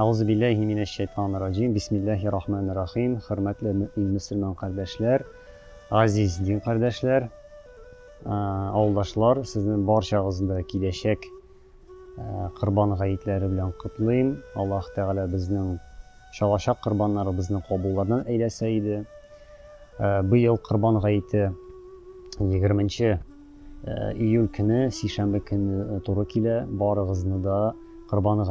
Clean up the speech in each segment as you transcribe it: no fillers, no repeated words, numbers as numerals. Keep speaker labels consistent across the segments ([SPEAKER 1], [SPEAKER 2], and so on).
[SPEAKER 1] Euzubillahimineşşeytanirracim. Bismillahirrahmanirrahim. Hürmetli Müslüman kardeşler, aziz din kardeşler, avuldaşlar, sizin barchagızda kileşek Qurban gayetleri bilen kutlayım. Allah Teala bizning şalaşak qurbanlarimizni qabullardan eylasaydi. Bu yıl Qurban gayeti 20 iyul günü, sişembe günü to'g'ri kela. Barig'izni da Qurban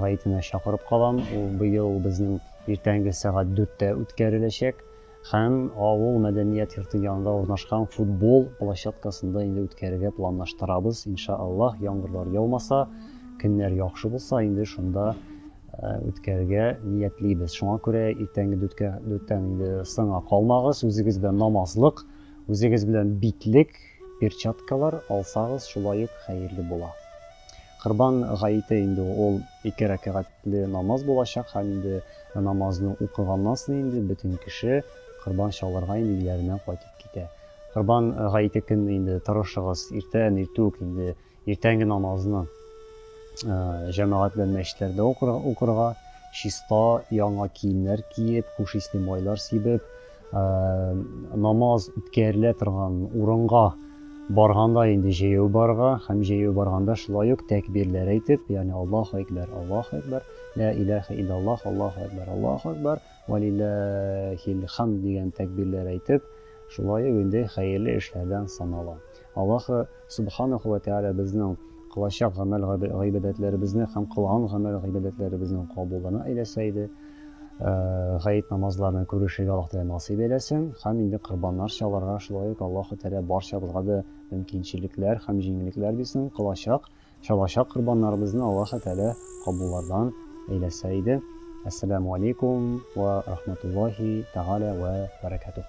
[SPEAKER 1] gayetine chaqirib qolam. Bu yıl bizning ertangi soat 4'te o'tkazilacak. Hem avul medeniyet yurti yanında ornaşkan futbol plashatkasında indi o'tkazishga planlashtiramiz. İnşallah yağmurlar yağmasa, günler yaxshi bo'lsa, indi shunda o'tkazishga niyatlimiz. Shunga ko'ra ertangi 4'ten indi sınga qolmag'iz, o'zingiz bilan namozliq, o'zingiz bilan bitlik perchatkalar alsangiz shulayık xayrli bo'lar. Qurban gayeti indi ol 2 rakatli namaz bo'lacak. Hem indi namozni o'qigandan so'ng indi butun kishi Qurban shalarga indi uylaridan qaytib ketadi. Qurban gayeti kuni indi tarashig'iz ertuk indi ertangi namozni jamoat bilan masjidlarda o'qirga, shista yangi kiyimlar kiyib, xush isli moylar sepib, namoz o'tkazila turgan o'ringa barganda indi jeyov barga, hem jeyov barganda shulayık takbirlar aytib, ya'ni Allahu akbar, la ilaha illalloh, Allahu akbar va lillahil hamd degan takbirlar aytib, shulayık indi xayrli ishlardan sanaladi. Alloh subhanahu va taala bizning qilashaq amal g'ibodatlarimizni ham qilgan amal g'ibodatlarimizning qabulini aylasaydi. Gayet namazlarını ko'rishga Alloh taolo nasib eylesin. Hem indi qurbonlar shalarga shulayık Alloh taolo barchamizga da mümkinchiliklar, ham yengilliklar bersin. Şalaşaq qurbonlarimizni Alloh taolo qabullardan eylasaydi. Assalomu alaykum va rahmatullohi taala va barakatuh.